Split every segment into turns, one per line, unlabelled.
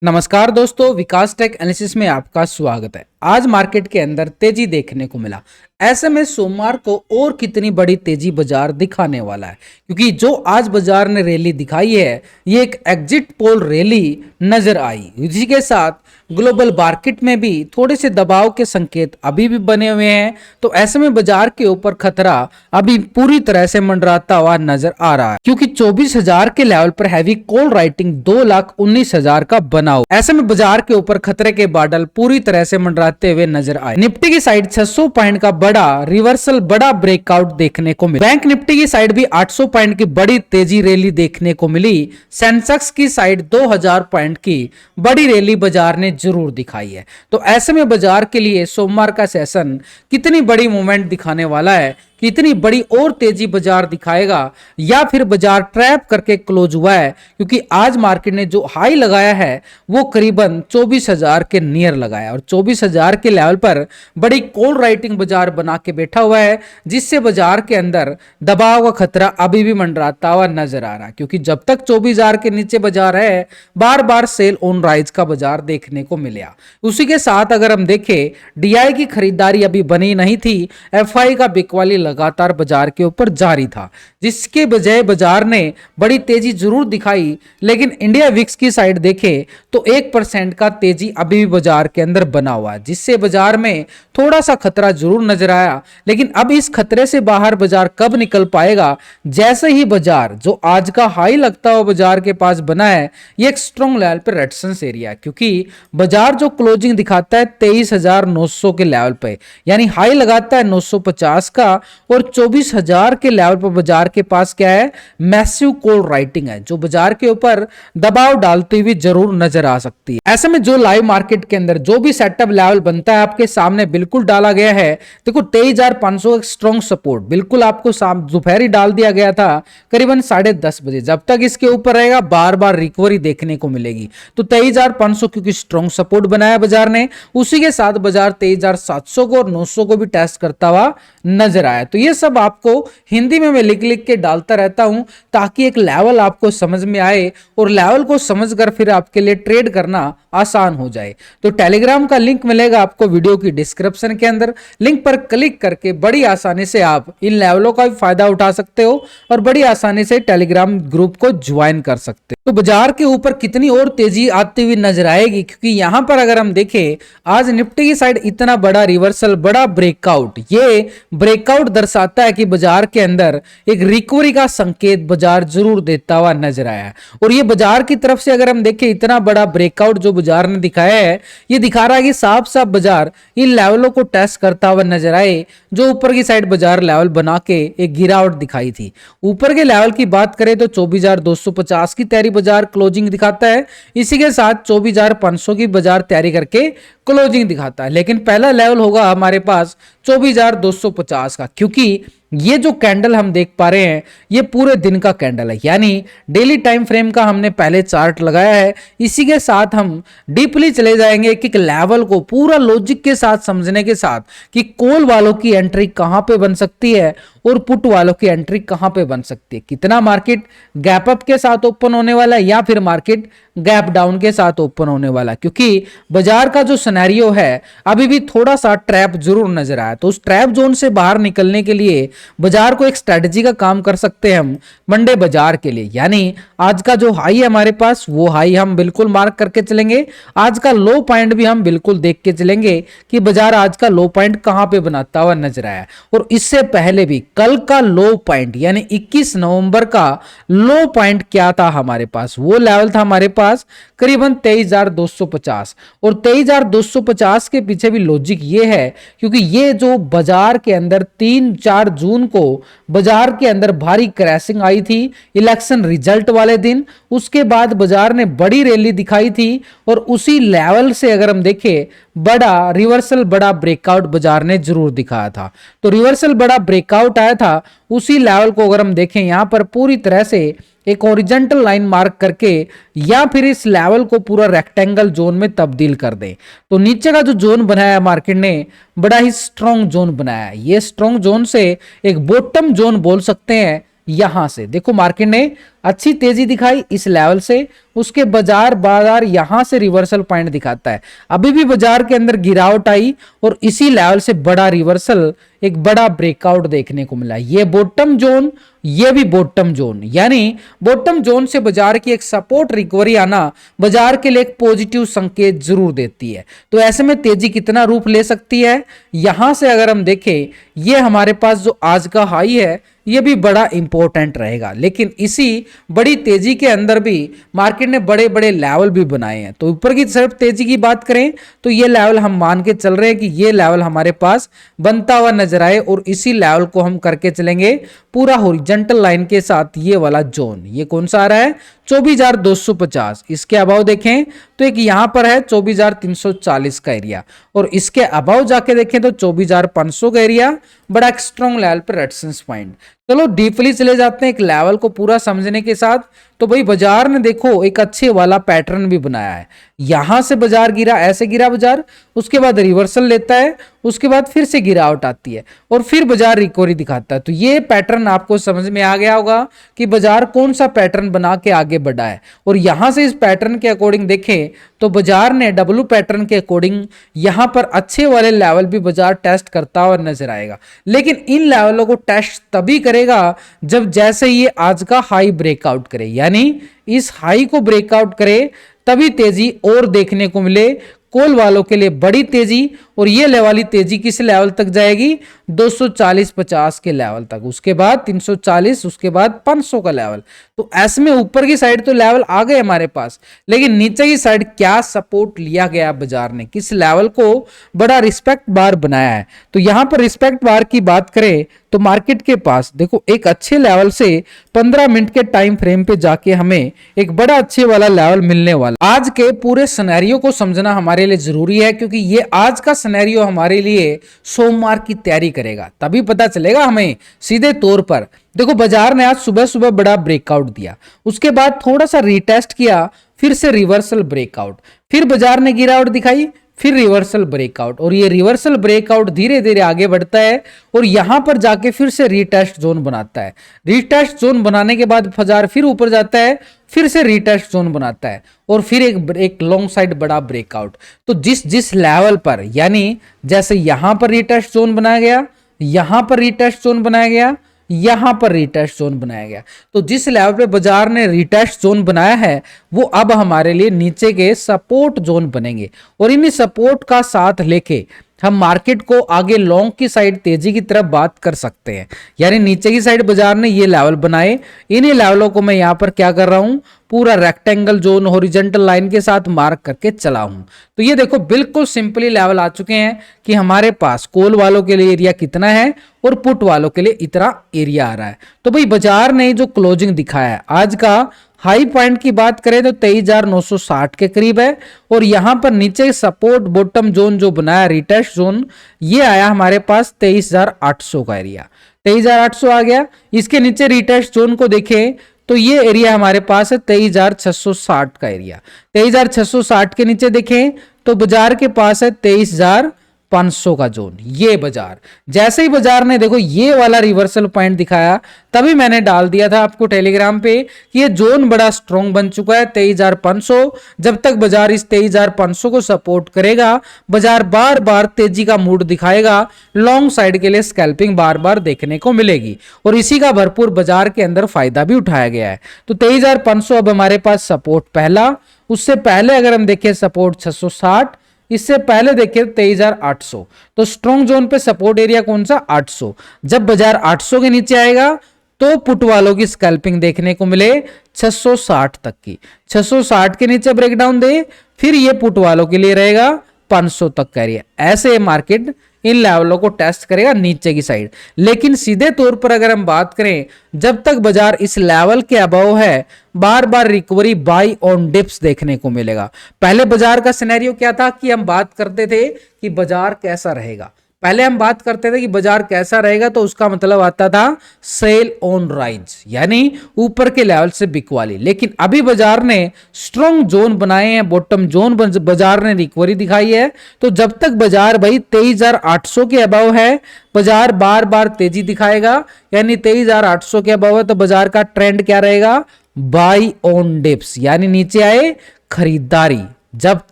नमस्कार दोस्तों, विकास take analysis में आपका स्वागत है। आज मार्केट के अंदर तेजी देखने को मिला। ऐसे में सोमवार को और कितनी बड़ी तेजी बाजार दिखाने वाला है, क्योंकि जो आज बाजार ने रैली दिखाई है ये एक एग्जिट पोल रैली नजर आई। इसी के साथ ग्लोबल मार्केट में भी थोड़े से दबाव के संकेत अभी भी बने हुए हैं। तो ऐसे में बाजार के ऊपर खतरा अभी पूरी तरह से मंडराता हुआ नजर आ रहा है, क्योंकि 24,000 के लेवल पर हैवी कॉल राइटिंग 2,19,000 का बना हुआ। ऐसे में बाजार के ऊपर खतरे के बादल पूरी तरह से मंडराते हुए नजर आए। निफ्टी की साइड 600 पॉइंट का बड़ा रिवर्सल, बड़ा ब्रेकआउट देखने को मिला। बैंक निफ्टी की साइड भी 800 पॉइंट की बड़ी तेजी रैली देखने को मिली। सेंसेक्स की साइड 2000 पॉइंट की बड़ी रैली बाजार ने जरूर दिखाई है। तो ऐसे में बाजार के लिए सोमवार का सेशन कितनी बड़ी मूवमेंट दिखाने वाला है, कितनी बड़ी और तेजी बाजार दिखाएगा, या फिर बाजार ट्रैप करके क्लोज हुआ है, क्योंकि आज मार्केट ने जो हाई लगाया है वो करीबन 24,000 के नियर लगाया और 24,000 के लेवल पर बड़ी कॉल राइटिंग बाजार बना के बैठा हुआ है, जिससे बाजार के अंदर दबाव का खतरा अभी भी मंडराता हुआ नजर आ रहा है। क्योंकि जब तक 24,000 के नीचे बाजार है, बार बार सेल ऑन राइज का बाजार देखने को मिला। उसी के साथ अगर हम देखें, डीआई की खरीदारी अभी बनी नहीं थी, एफआई का बिकवाली लगातार बाजार के ऊपर जारी था, जिसके बजाय बाजार ने बड़ी तेजी जरूर दिखाई। लेकिन इंडिया विक्स की साइड देखे तो 1% का तेजी अभी भी बाजार के अंदर बना हुआ है, जिससे बाजार में थोड़ा सा खतरा जरूर नजर आया। लेकिन अब इस खतरे से बाहर बाजार कब निकल पाएगा, जैसे ही बाजार जो आज का हाई लगता हुआ बाजार के पास बना है, ये एक स्ट्रॉन्ग लेवल पर रेजिस्टेंस एरिया, क्योंकि बाजार जो क्लोजिंग दिखाता है 23,900 के लेवल पे, यानी हाई लगाता है 950 का, और 24,000 के लेवल पर बाजार के पास क्या है, मैसिव कॉल राइटिंग है, जो बाजार के ऊपर दबाव डालती हुई जरूर नजर आ सकती है। ऐसे में जो लाइव मार्केट के अंदर जो भी सेटअप लेवल बनता है आपके सामने बिल्कुल डाला गया है। देखो 23,500 एक स्ट्रॉन्ग सपोर्ट बिल्कुल आपको दोपहर ही डाल दिया गया था, करीबन 10:30 बजे। जब तक इसके ऊपर रहेगा बार बार रिकवरी देखने को मिलेगी। तो 23,500 क्योंकि स्ट्रॉन्ग सपोर्ट बनाया बाजार ने, उसी के साथ बाजार 23,700 को और 900 को भी टेस्ट करता हुआ नजर आया। तो ये सब आपको हिंदी में मैं लिख लिख के डालता रहता हूं, ताकि एक लेवल आपको समझ में आए और लेवल को समझकर फिर आपके लिए ट्रेड करना आसान हो जाए। तो टेलीग्राम का लिंक मिलेगा आपको वीडियो की डिस्क्रिप्शन के अंदर, लिंक पर क्लिक करके बड़ी आसानी से आप इन लेवलों का भी फायदा उठा सकते हो और बड़ी आसानी से टेलीग्राम ग्रुप को ज्वाइन कर सकते हो। तो बाजार के ऊपर कितनी और तेजी आती हुई नजर आएगी, क्योंकि यहां पर अगर हम देखें, आज निफ्टी की साइड इतना बड़ा रिवर्सल, बड़ा ब्रेकआउट, ये ब्रेकआउट दर्शाता है कि बाजार के अंदर एक रिकवरी का संकेत बाजार जरूर देता हुआ नजर आया। और ये बाजार की तरफ से अगर हम देखें, इतना बड़ा ब्रेकआउट जो बाजार ने दिखाया है, ये दिखा रहा है कि साफ साफ बाजार इन लेवलों को टेस्ट करता हुआ नजर आए, जो ऊपर की साइड बाजार लेवल बना के एक गिरावट दिखाई थी। ऊपर के लेवल की बात करें तो 24,250 की तैयारी बाजार क्लोजिंग दिखाता है, इसी के साथ 24,500 की बाजार तैयारी करके क्लोजिंग दिखाता है। लेकिन पहला लेवल होगा हमारे पास 24,250 का, क्योंकि ये जो कैंडल हम देख पा रहे हैं ये पूरे दिन का कैंडल है, यानी डेली टाइम फ्रेम का हमने पहले चार्ट लगाया है। इसी के साथ हम डीपली चले जाएंगे कि लेवल को पूरा लॉजिक के साथ समझने के साथ कि कॉल वालों की एंट्री कहां पे बन सकती है और पुट वालों की एंट्री कहां पे बन सकती है। कितना मार्केट गैप अप के साथ ओपन होने वाला है या फिर मार्केट गैप डाउन के साथ ओपन होने वाला है, क्योंकि बाजार का जो सिनेरियो है अभी भी थोड़ा सा ट्रैप जरूर नजर आया। तो उस ट्रैप जोन से बाहर निकलने के लिए बाजार को एक स्ट्रेटजी का काम कर सकते हैं हम मंडे बाजार के लिए, यानी आज का जो हाई है हमारे पास वो हाई हम बिल्कुल मार्क करके चलेंगे, आज का लो पॉइंट भी हम बिल्कुल देख के चलेंगे कि बाजार आज का लो पॉइंट कहां पे बनाता हुआ नजर आया। और इससे पहले भी कल का लो पॉइंट यानी 21 नवंबर का लो पॉइंट क्या था हमारे पास, वो लेवल था हमारे पास करीबन 23,250। और 23,250 के पीछे भी लॉजिक ये है, क्योंकि ये जो बाजार के अंदर 3-4 जून को बाजार के अंदर भारी क्रैशिंग आई थी इलेक्शन रिजल्ट वाले दिन, उसके बाद बाजार ने बड़ी रैली दिखाई थी और उसी लेवल से अगर हम देखें बड़ा रिवर्सल, बड़ा ब्रेकआउट बाजार ने जरूर दिखाया था। तो रिवर्सल, बड़ा ब्रेकआउट आया था, उसी लेवल को अगर हम देखें यहां पर पूरी तरह से एक हॉरिजॉन्टल लाइन मार्क करके या फिर इस लेवल को पूरा रेक्टेंगल जोन में तब्दील कर दें, तो नीचे का जो जोन बनाया मार्केट ने बड़ा ही स्ट्रॉन्ग जोन बनाया है। ये स्ट्रॉन्ग जोन से एक बॉटम जोन बोल सकते हैं यहां से देखो मार्केट ने अच्छी तेजी दिखाई इस लेवल से, उसके बाजार यहां से रिवर्सल पॉइंट दिखाता है। अभी भी बाजार के अंदर गिरावट आई और इसी लेवल से बड़ा रिवर्सल, एक बड़ा ब्रेकआउट देखने को मिला। ये बॉटम जोन, ये भी बॉटम जोन, यानी बॉटम जोन से बाजार की एक सपोर्ट रिकवरी आना बाजार के लिए एक पॉजिटिव संकेत जरूर देती है। तो ऐसे में तेजी कितना रूप ले सकती है, यहां से अगर हम देखें, ये हमारे पास जो आज का हाई है ये भी बड़ा इंपॉर्टेंट रहेगा। लेकिन इसी बड़ी तेजी के अंदर भी मार्केट ने बड़े बड़े लेवल भी बनाए हैं। तो ऊपर की तरफ तेजी की बात करें तो ये लेवल हम मान के चल रहे हैं कि ये लेवल हमारे पास बनता हुआ नजर आए और इसी लेवल को हम करके चलेंगे पूरा हॉरिजॉन्टल लाइन के साथ। ये वाला जोन, ये कौन सा आ रहा है, 24,250। इसके अबाव देखें तो एक यहां पर है 24,340 का एरिया, और इसके अबाव जाके देखें तो 24,500 का एरिया, बड़ा एक स्ट्रॉन्ग लेवल पर रेजिस्टेंस पॉइंट। चलो डीपली चले जाते हैं एक लेवल को पूरा समझने के साथ। तो भाई बाजार ने देखो एक अच्छे वाला पैटर्न भी बनाया है। यहां से बाजार गिरा, ऐसे गिरा बाजार, उसके बाद रिवर्सल लेता है, उसके बाद फिर से गिरावट आती है और फिर बाजार रिकवरी दिखाता है। तो ये पैटर्न आपको समझ में आ गया होगा कि बाजार कौन सा पैटर्न बना के आगे बढ़ा है। और यहां से इस पैटर्न के अकॉर्डिंग देखें तो बाजार ने डब्ल्यू पैटर्न के अकॉर्डिंग यहां पर अच्छे वाले लेवल भी बाजार टेस्ट करता हुआ नजर आएगा। लेकिन इन लेवलों को टेस्ट तभी करेगा जब जैसे ये आज का हाई ब्रेकआउट करे, यानी इस हाई को ब्रेकआउट करे तभी तेजी और देखने को मिले। कॉल वालों के लिए बड़ी तेजी, और ये वाली तेजी किस लेवल तक जाएगी, 240-50 के लेवल तक, उसके बाद 340, उसके बाद 500 का लेवल। तो ऐसे में ऊपर की साइड तो लेवल आ गए हमारे पास, लेकिन नीचे की साइड क्या सपोर्ट लिया गया बाजार ने, किस लेवल को बड़ा रिस्पेक्ट बार बनाया है। तो यहां पर रिस्पेक्ट बार की बात करें तो मार्केट के पास देखो एक अच्छे लेवल से 15 मिनट के टाइम फ्रेम पे जाके हमें एक बड़ा अच्छे वाला लेवल मिलने वाला। आज के पूरे सिनेरियो को समझना हमारे लिए जरूरी है, क्योंकि ये आज का सिनेरियो हमारे लिए सोमवार की तैयारी करेगा, तभी पता चलेगा हमें सीधे तौर पर। देखो बाजार ने आज सुबह सुबह बड़ा ब्रेकआउट दिया, उसके बाद थोड़ा सा रीटेस्ट किया, फिर से रिवर्सल ब्रेकआउट, फिर बाजार ने गिरावट दिखाई, फिर रिवर्सल ब्रेकआउट, और ये रिवर्सल ब्रेकआउट धीरे धीरे आगे बढ़ता है और यहां पर जाके फिर से रीटेस्ट जोन बनाता है। रीटेस्ट जोन बनाने के बाद बाजार फिर ऊपर जाता है, फिर से रीटेस्ट जोन बनाता है और फिर एक लॉन्ग साइड बड़ा ब्रेकआउट। तो जिस जिस लेवल पर, यानी जैसे यहां पर रीटेस्ट जोन बनाया गया, यहां पर रीटेस्ट जोन बनाया गया, यहां पर रीटेस्ट जोन बनाया गया, तो जिस लेवल पे बाजार ने रीटेस्ट जोन बनाया है वो अब हमारे लिए नीचे के सपोर्ट जोन बनेंगे, और इन सपोर्ट का साथ लेके हम मार्केट को आगे लॉन्ग की साइड तेजी की तरफ बात कर सकते हैं। यानी नीचे की साइड बाजार ने ये लेवल बनाए, इन्हीं लेवलों को मैं यहां पर क्या कर रहा हूं, पूरा रेक्टेंगल जोन हॉरिजॉन्टल लाइन के साथ मार्क करके चला हूं। तो ये देखो बिल्कुल सिंपली लेवल आ चुके हैं कि हमारे पास कॉल वालों के लिए एरिया कितना है और पुट वालों के लिए इतना एरिया आ रहा है। तो भाई बाजार ने जो क्लोजिंग दिखाया है, आज का हाई पॉइंट की बात करें तो 23,960 के करीब है, और यहां पर नीचे सपोर्ट बॉटम जोन जो बनाया रिटेस्ट जोन, ये आया हमारे पास 23,800 का एरिया, 23,800 आ गया। इसके नीचे रिटेस्ट जोन को देखें तो ये एरिया हमारे पास है 23,660 का एरिया, 23,660 के नीचे देखें तो बाजार के पास है 23,500 का जोन। ये बाजार जैसे ही बाजार ने देखो ये वाला रिवर्सल पॉइंट दिखाया, तभी मैंने डाल दिया था आपको टेलीग्राम पे कि ये जोन बड़ा स्ट्रॉन्ग बन चुका है 23,500। जब तक बाजार इस 23,500 को सपोर्ट करेगा, बाजार बार बार तेजी का मूड दिखाएगा, लॉन्ग साइड के लिए स्कैल्पिंग बार बार देखने को मिलेगी, और इसी का भरपूर बाजार के अंदर फायदा भी उठाया गया है। तो 23,500 अब हमारे पास सपोर्ट पहला, उससे पहले अगर हम देखें सपोर्ट 660, इससे पहले देखिए 23,800, तो स्ट्रॉन्ग जोन पे सपोर्ट एरिया कौन सा, 800। जब बाजार 800 के नीचे आएगा तो पुट वालों की स्कैल्पिंग देखने को मिले 660 तक की, 660 के नीचे ब्रेकडाउन दे, फिर ये पुट वालों के लिए रहेगा 500 तक का एरिया। ऐसे मार्केट इन लेवलों को टेस्ट करेगा नीचे की साइड। लेकिन सीधे तौर पर अगर हम बात करें, जब तक बाजार इस लेवल के अबव है, बार बार रिकवरी बाई ऑन डिप्स देखने को मिलेगा। पहले बाजार का सिनेरियो क्या था कि हम बात करते थे कि बाजार कैसा रहेगा, पहले हम बात करते थे कि बाजार कैसा रहेगा, तो उसका मतलब आता था सेल ऑन राइज, यानी ऊपर के लेवल से बिकवाली। लेकिन अभी बाजार ने स्ट्रॉन्ग जोन बनाए हैं, बॉटम जोन बाजार ने रिकवरी दिखाई है। तो जब तक बाजार भाई 23,800 के अबव है, बाजार बार बार तेजी दिखाएगा, यानी 23,800 के अबव है तो बाजार का ट्रेंड क्या रहेगा, बाई ऑन डिप्स, यानी नीचे आए खरीदारी। जब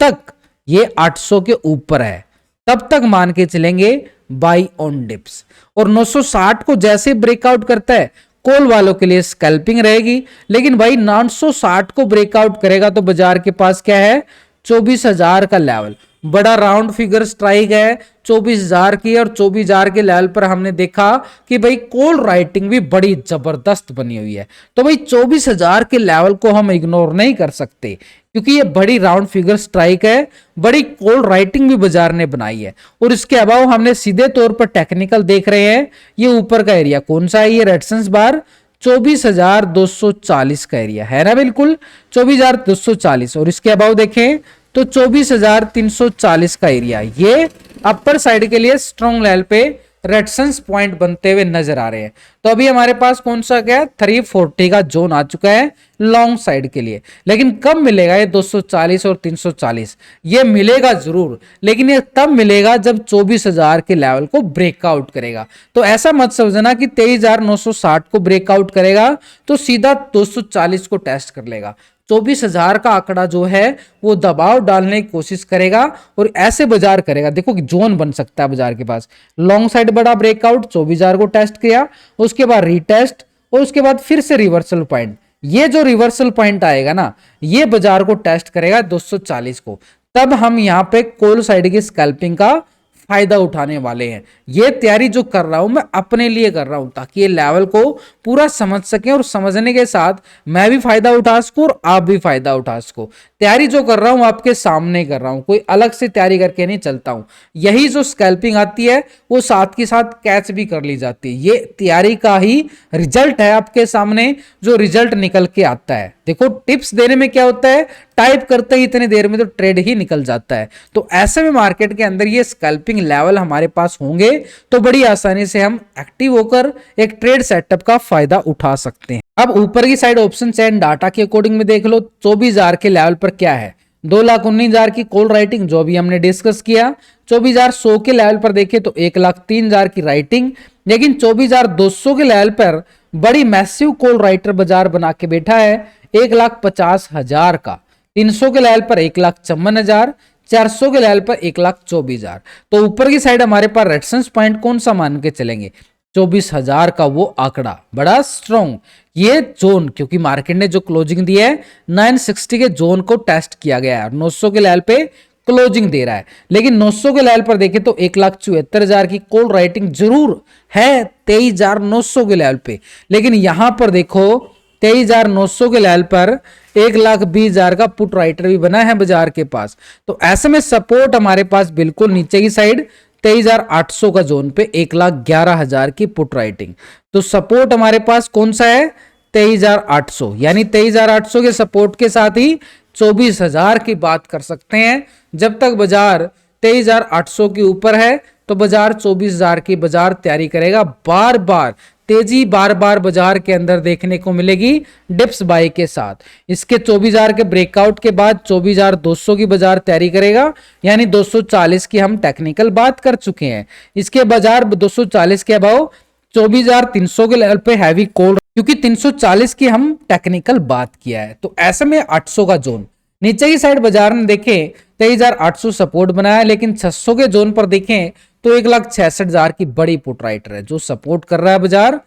तक ये 800 के ऊपर है तब तक मान के चलेंगे बाई ऑन डिप्स। और 960 को जैसे ब्रेकआउट करता है, कॉल वालों के लिए स्कैल्पिंग रहेगी। लेकिन भाई 960 को ब्रेकआउट करेगा तो बाजार के पास क्या है, 24,000 का लेवल, बड़ा राउंड फिगर स्ट्राइक है 24,000 की। और 24,000 के लेवल पर हमने देखा कि भाई कॉल राइटिंग भी बड़ी जबरदस्त बनी हुई है। तो भाई 24,000 के लेवल को हम इग्नोर नहीं कर सकते, क्योंकि ये बड़ी राउंड फिगर स्ट्राइक है, बड़ी कॉल राइटिंग भी बाजार ने बनाई है। और इसके अलावा हमने सीधे तौर पर टेक्निकल देख रहे हैं, ये ऊपर का एरिया कौन सा है, ये रेजिस्टेंस बार 24,240 का एरिया है ना, बिल्कुल 24,240। और इसके अबाव देखें तो 24,340 का एरिया, ये अपर साइड के लिए स्ट्रॉन्ग लेवल पे रेजिस्टेंस पॉइंट बनते हुए नजर आ रहे हैं। तो अभी हमारे पास कौन सा क्या है, 340 का जोन आ चुका है लॉन्ग साइड के लिए। लेकिन कब मिलेगा ये 240 और 340, ये मिलेगा जरूर, लेकिन ये तब मिलेगा जब 24,000 के लेवल को ब्रेकआउट करेगा। तो ऐसा मत समझना कि 23,960 को ब्रेकआउट करेगा तो सीधा 240 को टेस्ट कर लेगा। 24,000 का आंकड़ा जो है वो दबाव डालने की कोशिश करेगा और ऐसे बाजार करेगा। देखो कि जोन बन सकता है बाजार के पास, लॉन्ग साइड बड़ा ब्रेकआउट 24,000 को टेस्ट किया, उसके बाद रीटेस्ट, और उसके बाद फिर से रिवर्सल पॉइंट। ये जो रिवर्सल पॉइंट आएगा ना, ये बाजार को टेस्ट करेगा 240 को, तब हम यहां पे कॉल साइड की स्कैल्पिंग का फायदा उठाने वाले हैं। ये तैयारी जो कर रहा हूं मैं अपने लिए कर रहा हूं, ताकि ये लेवल को पूरा समझ सकें और समझने के साथ मैं भी फायदा उठा सकूं और आप भी फायदा उठा सको। तैयारी जो कर रहा हूं आपके सामने कर रहा हूं, कोई अलग से तैयारी करके नहीं चलता हूं। यही जो स्कैल्पिंग आती है वो साथ के साथ कैच भी कर ली जाती है। ये तैयारी का ही रिजल्ट है आपके सामने, जो रिजल्ट निकल के आता है। देखो टिप्स देने में क्या होता है, टाइप करते ही इतनी देर में तो ट्रेड ही निकल जाता है। तो ऐसे में मार्केट के अंदर ये स्कैल्पिंग लेवल हमारे पास होंगे तो बड़ी आसानी से हम एक्टिव होकर एक ट्रेड सेटअप का फायदा उठा सकते हैं। अब ऊपर की साइड ऑप्शन चैन डाटा के अकॉर्डिंग में देख लो, 24,000 के लेवल पर क्या है, 2,19,000 की कॉल राइटिंग जो भी हमने डिस्कस किया। 24,100 के लेवल पर देखें तो 1,03,000 की राइटिंग। लेकिन 24,200 के लेवल पर बड़ी मैसिव कॉल राइटर बाजार बना के बैठा है 1,50,000 का। 300 के लेवल पर 1,54,000, 400 के लेवल पर 1,24,000। तो ऊपर की साइड हमारे पास रेजिस्टेंस पॉइंट कौन सा मान के चलेंगे, 24,000 का वो आंकड़ा बड़ा स्ट्रॉन्ग। ये जोन क्योंकि मार्केट ने जो क्लोजिंग दी है 960 के जोन को टेस्ट किया गया है, 900 के लेवल पे क्लोजिंग दे रहा है। लेकिन 900 के लेवल पर देखें तो 1,74,000 की कॉल राइटिंग जरूर है 23,900 के लेवल पे। लेकिन यहां पर देखो 23,900 के लेवल पर 1,20,000 का पुट राइटर भी बना है बाजार के पास। तो ऐसे में सपोर्ट हमारे पास बिल्कुल नीचे की साइड 23,800 का जोन पे 1,11,000 की पुट राइटिंग। तो सपोर्ट हमारे पास कौन सा है, 23,800, यानी 23,800 के सपोर्ट के साथ ही 24,000 की बात कर सकते हैं। जब तक बाजार 23,800 के ऊपर है तो बाजार 24,000 की बाजार तैयारी करेगा। बार बार तेजी बार बार बाजार के अंदर देखने को मिलेगी डिप्स बाई के साथ। इसके 24,000 के ब्रेकआउट के बाद 24,200 की बाजार तैयारी करेगा, यानी 240 की हम टेक्निकल बात कर चुके हैं। इसके बाजार 240 के अभाव 24,300 के लेवल पे हैवी कॉल, क्योंकि 340 की हम टेक्निकल बात किया है। तो ऐसे में 800 का जोन नीचे की साइड बाजार ने देखें 23,800 सपोर्ट बनाया, लेकिन 600 के जोन पर देखें तो 1,66,000 की बड़ी पुट राइटर है जो सपोर्ट कर रहा है बाजार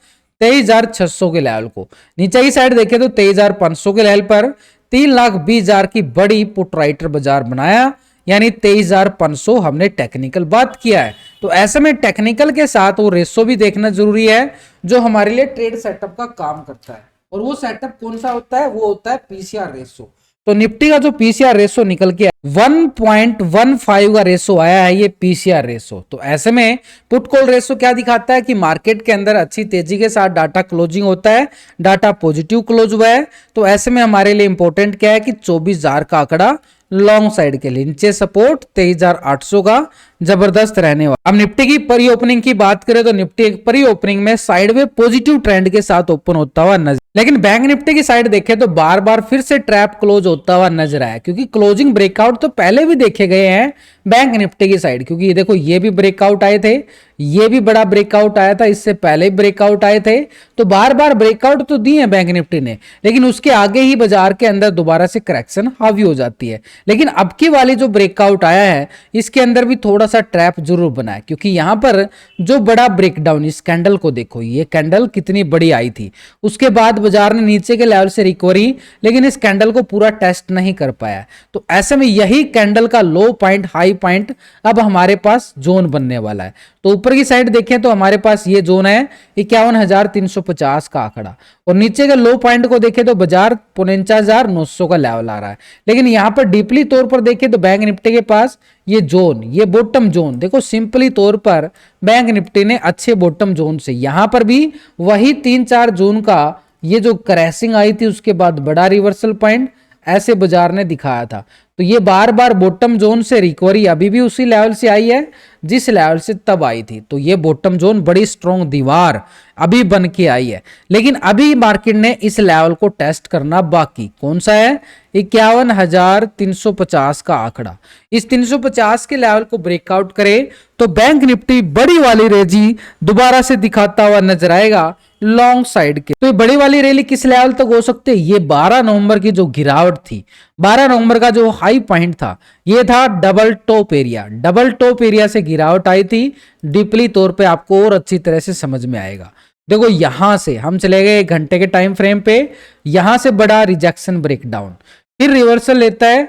23,600 के लेवल को। नीचे की साइड देखें तो 23,500 के लेवल पर 3,20,000 की बड़ी पुट राइटर बाजार बनाया, यानी 23,500 हमने टेक्निकल बात किया है। तो ऐसे में टेक्निकल के साथ वो रेशो भी देखना जरूरी है जो हमारे लिए ट्रेड सेटअप का काम करता है। और वो सेटअप कौन सा होता है, वो होता है पीसीआर रेशो। तो निफ्टी का जो पीसीआर रेशो निकल के 1.15 का रेशो आया है, ये पीसीआर रेशो। तो ऐसे में पुट कॉल रेशो क्या दिखाता है कि मार्केट के अंदर अच्छी तेजी के साथ डाटा क्लोजिंग होता है, डाटा पॉजिटिव क्लोज हुआ है। तो ऐसे में हमारे लिए इंपॉर्टेंट क्या है कि 24,000 का आंकड़ा लॉन्ग साइड के लिए, नीचे सपोर्ट 23,800 का जबरदस्त रहने वाला। अब निफ्टी की परी ओपनिंग की बात करें तो निफ्टी एक परी ओपनिंग में साइडवे पॉजिटिव ट्रेंड के साथ ओपन होता हुआ नजर, लेकिन बैंक निफ्टी की साइड देखें तो बार बार फिर से ट्रैप क्लोज होता हुआ नजर आया, क्योंकि क्लोजिंग ब्रेकआउट तो पहले भी देखे गए हैं बैंक निफ्टी की साइड, क्योंकि ये देखो ये भी ब्रेकआउट आए थे, ये भी बड़ा ब्रेकआउट आया था, इससे पहले ब्रेकआउट आए थे। तो बार बार ब्रेकआउट तो दिए हैं बैंक निफ्टी ने, लेकिन उसके आगे ही बाजार के अंदर दोबारा से करेक्शन हावी हो जाती है। लेकिन अब की वाली जो ब्रेकआउट आया है इसके अंदर भी थोड़ा सा ट्रैप जरूर बना है, क्योंकि यहां पर जो बड़ा ब्रेकडाउन, इस कैंडल को देखो, ये कैंडल कितनी बड़ी आई थी, उसके बाद बाजार ने नीचे के लेवल से रिकवरी, लेकिन इस कैंडल को पूरा टेस्ट नहीं कर पाया। तो ऐसे में यही कैंडल का लो पॉइंट हाई पॉइंट अब हमारे पास जोन बनने वाला है। तो ऊपर की साइड देखें तो हमारे पास ये जोन है 51,350 का आंकड़ा, और नीचे के लो पॉइंट को देखें तो बाजार 49,900 का लेवल आ रहा है। लेकिन यहां पर डीपली तौर पर देखें तो बैंक निफ्टी के पास ये जोन, ये बॉटम जोन देखो, सिंपली तौर पर बैंक निफ्टी ने अच्छे बॉटम जोन से यहां पर भी वही 3-4 जोन का ये जो क्रैशिंग आई थी उसके बाद बड़ा रिवर्सल पॉइंट ऐसे बाजार ने दिखाया था। तो ये बार बार बॉटम जोन से रिकवरी अभी भी उसी लेवल से आई है जिस लेवल से तब आई थी। तो ये बॉटम जोन बड़ी स्ट्रॉन्ग दीवार अभी बन के आई है, लेकिन अभी मार्केट ने इस लेवल को टेस्ट करना बाकी। कौन सा है? 51,350 का आंकड़ा। इस 350 के लेवल को ब्रेकआउट करे तो बैंक निफ्टी बड़ी वाली रेजी दोबारा से दिखाता हुआ नजर आएगा लॉन्ग साइड के। तो ये बड़ी वाली रैली किस लेवल तक हो सकते है? ये 12 नवंबर की जो गिरावट थी, 12 नवंबर का जो हाई पॉइंट था, ये था double top area. Double top area से गिरावट आई थी, डीपली तौर पे आपको और अच्छी तरह से समझ में आएगा। देखो यहां से हम चले गए 1 घंटे के टाइम फ्रेम पे, यहां से बड़ा रिजेक्शन ब्रेकडाउन, फिर रिवर्सल लेता है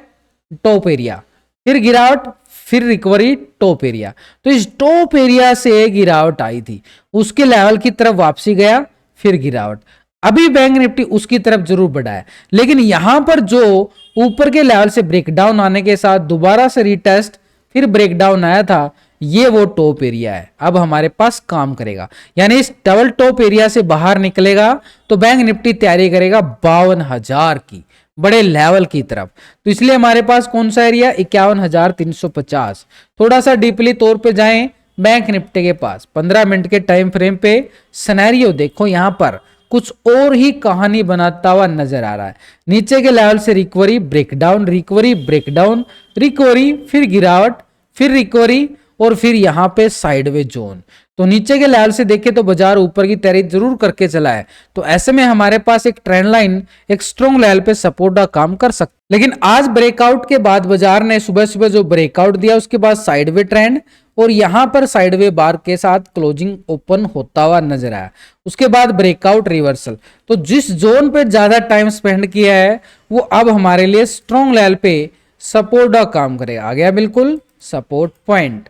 टॉप एरिया, फिर गिरावट, फिर रिकवरी टॉप एरिया। तो इस टॉप एरिया से गिरावट आई थी, उसके लेवल की तरफ वापसी गया, फिर गिरावट। अभी बैंक निफ्टी उसकी तरफ जरूर बढ़ा है, लेकिन यहां पर जो ऊपर के लेवल से ब्रेकडाउन आने के साथ दोबारा से रिटेस्ट, फिर ब्रेकडाउन आया था, ये वो टॉप एरिया है। अब हमारे पास काम करेगा, यानी इस डबल टॉप एरिया से बाहर निकलेगा तो बैंक निफ्टी तैयारी करेगा 52,000 की, बड़े लेवल की तरफ। तो इसलिए हमारे पास कौन सा एरिया? 51,350। थोड़ा सा डीपली तौर पे जाएं बैंक निफ्टी के पास 15 मिनट के टाइम फ्रेम पे, सिनेरियो देखो, यहां पर कुछ और ही कहानी बनाता हुआ नजर आ रहा है। नीचे के लेवल से recovery breakdown, recovery breakdown, recovery, फिर गिरावट, फिर रिकवरी, और फिर यहां पे साइडवे जोन। तो नीचे के लेवल से देखें तो बाजार ऊपर की तैयारी जरूर करके चला है। तो ऐसे में हमारे पास एक ट्रेंड लाइन एक स्ट्रॉन्ग लेवल पे सपोर्ट का काम कर सकता है। लेकिन आज ब्रेकआउट के बाद बाजार ने सुबह सुबह जो ब्रेकआउट दिया उसके बाद साइडवे ट्रेंड, और यहां पर साइडवे बार के साथ क्लोजिंग ओपन होता हुआ नजर आया, उसके बाद ब्रेकआउट रिवर्सल। तो जिस जोन पे ज्यादा टाइम स्पेंड किया है वो अब हमारे लिए स्ट्रॉन्ग लेवल पे सपोर्ट का काम करेगा। आ गया बिल्कुल सपोर्ट पॉइंट।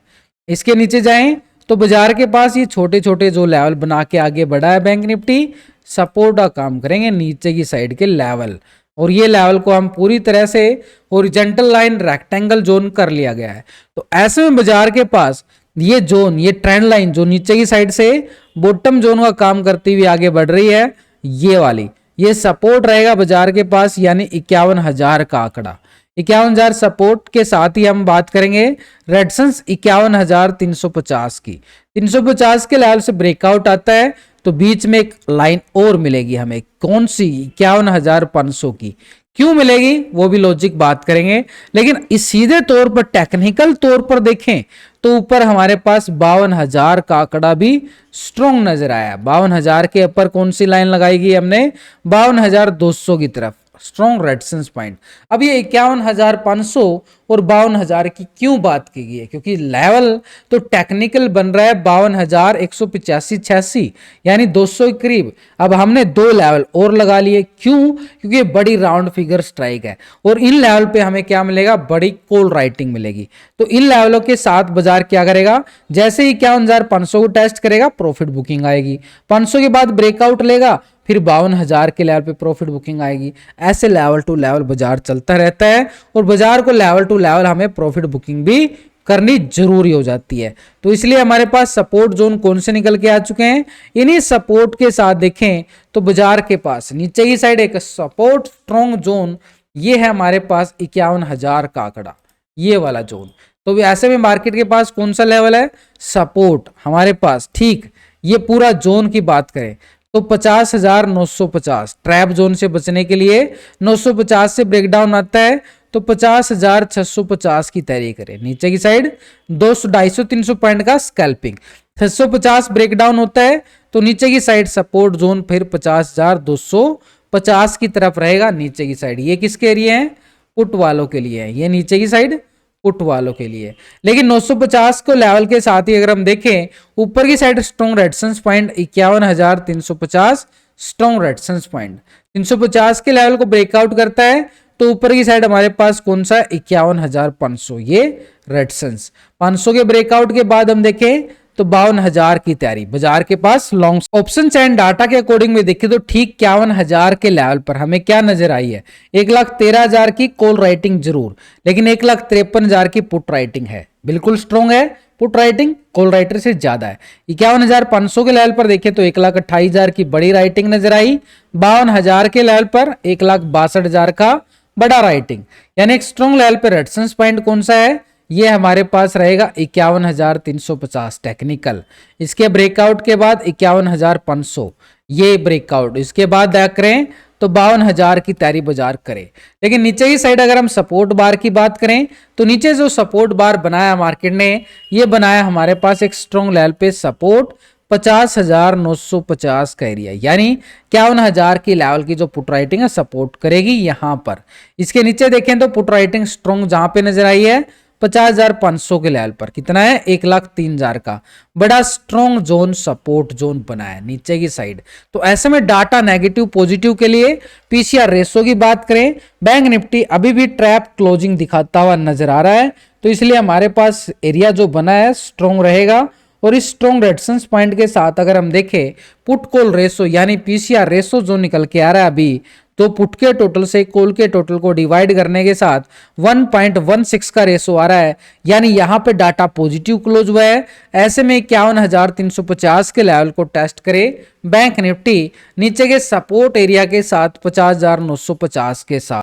इसके नीचे जाएं तो बाजार के पास ये छोटे छोटे जो लेवल बना के आगे बढ़ा है बैंक निफ्टी, सपोर्ट का काम करेंगे नीचे की साइड के लेवल, और ये लेवल को हम पूरी तरह से हॉरिजॉन्टल लाइन रेक्टेंगल जोन कर लिया गया है। तो ऐसे में बाजार के पास ये जोन, ये ट्रेंड लाइन जो नीचे की साइड से बॉटम जोन का काम करती हुई आगे बढ़ रही है, ये वाली, ये सपोर्ट रहेगा बाजार के पास, यानी 51,000 का आंकड़ा। 51,000 सपोर्ट के साथ ही हम बात करेंगे रेडसंस 51,350 की। 350 के लेवल से ब्रेकआउट आता है तो बीच में एक लाइन और मिलेगी हमें, कौन सी? 51,500 की। क्यों मिलेगी वो भी लॉजिक बात करेंगे, लेकिन इस सीधे तौर पर टेक्निकल तौर पर देखें तो ऊपर हमारे पास 52,000 का आंकड़ा भी स्ट्रॉन्ग नजर आया। 52,000 के ऊपर कौन सी लाइन लगाएगी हमने? 52,200 की तरफ, स्ट्रॉन्ग रेजिस्टेंस पॉइंट। अब ये 51,500 और 52,000 की क्यों बात की गई है? क्योंकि लेवल तो टेक्निकल बन रहा है 52,185-86, यानी 200 के करीब। अब हमने 2 लेवल और लगा लिए, क्यों? क्योंकि ये बड़ी राउंड फिगर स्ट्राइक है, और इन लेवल पे हमें क्या मिलेगा? बड़ी कॉल राइटिंग मिलेगी। तो इन लेवलों के साथ बाजार क्या करेगा? जैसे ही 51,500 को टेस्ट करेगा प्रॉफिट बुकिंग आएगी, 500 के बाद ब्रेकआउट लेगा, फिर 52,000 के लेवल पे प्रॉफिट बुकिंग आएगी। ऐसे लेवल टू लेवल बाजार चलता रहता है और बाजार को लेवल टू लेवल हमें प्रॉफिट बुकिंग भी करनी जरूरी हो जाती है। तो इसलिए हमारे पास सपोर्ट जोन कौन से निकल के आ चुके हैं, इन्हीं सपोर्ट के साथ देखें तो बाजार के पास नीचे की साइड एक सपोर्ट स्ट्रॉन्ग जोन, ये है हमारे पास 51,000 का आंकड़ा, ये वाला जोन। तो ऐसे में मार्केट के पास कौन सा लेवल है, सपोर्ट हमारे पास, ठीक। ये पूरा जोन की बात करें तो 50,950 ट्रैप जोन से बचने के लिए 950 से ब्रेकडाउन आता है तो 50,650 की तैयारी करें। नीचे की साइड 200, 250, 300 पॉइंट का स्कैल्पिंग, 650 ब्रेकडाउन होता है तो नीचे की साइड सपोर्ट जोन फिर 50,250 की तरफ रहेगा। नीचे की साइड ये किसके एरिया है, पुट वालों के लिए है, ये नीचे की साइड पुट वालों के लिए। लेकिन 950 को लेवल के साथ ही अगर हम देखें ऊपर की side strong resistance point 51,350 strong resistance point 350 के लेवल को ब्रेकआउट करता है तो ऊपर की साइड हमारे पास कौन सा 51,500, ये रेजिस्टेंस 500 के ब्रेकआउट के बाद हम देखें तो 52,000 की तैयारी बाजार के पास लॉन्ग ऑप्शन एंड डाटा के अकॉर्डिंग में देखें तो ठीक 51,000 के लेवल पर हमें क्या नजर आई है, 1,13,000 की कॉल राइटिंग जरूर, लेकिन 1,53,000 की पुट राइटिंग है, बिल्कुल स्ट्रॉन्ग है पुट राइटिंग, कॉल राइटर से ज्यादा है। 51,500 के लेवल पर देखें तो 1,28,000 की बड़ी राइटिंग नजर आई, 52,000 के लेवल पर 1,62,000 का बड़ा राइटिंग, यानी एक स्ट्रॉन्ग लेवल पर रेजिस्टेंस पॉइंट कौन सा है, ये हमारे पास रहेगा 51,350 टेक्निकल। इसके ब्रेकआउट के बाद 51,500 ये ब्रेकआउट, इसके बाद देख रहे हैं तो 52,000 की तैयारी बाजार करे। लेकिन नीचे की साइड अगर हम सपोर्ट बार की बात करें तो नीचे जो सपोर्ट बार बनाया मार्केट ने, ये बनाया हमारे पास एक स्ट्रॉन्ग लेवल पे सपोर्ट 50,950 का एरिया, यानी 51,000 की लेवल की जो पुट राइटिंग है सपोर्ट करेगी यहां पर। इसके नीचे देखें तो पुट राइटिंग स्ट्रॉन्ग जहां पे नजर आई है 50,500 के लेवल पर, कितना है 1,03,000 का बड़ा स्ट्रॉन्ग जोन सपोर्ट जोन बना है नीचे की साइड। तो ऐसे में डाटा नेगेटिव पॉजिटिव के लिए पीसीआर रेशो की बात करें, बैंक निफ्टी अभी भी ट्रैप क्लोजिंग दिखाता हुआ नजर आ रहा है, तो इसलिए हमारे पास एरिया जो बना है स्ट्रॉन्ग रहेगा। और इस स्ट्रॉन्ग रेजिस्टेंस पॉइंट के साथ अगर हम देखें पुट कॉल रेशो यानी पीसीआर रेशो जो निकल के आ रहा है अभी, तो पुट के टोटल से कॉल के टोटल को डिवाइड करने के साथ 1.16 का रेशो आ रहा है, यानी यहां पे डाटा पॉजिटिव क्लोज हुआ है। ऐसे में 51,350 के लेवल को टेस्ट करे बैंक निफ्टी नीचे के सपोर्ट एरिया के साथ 50,950 के साथ।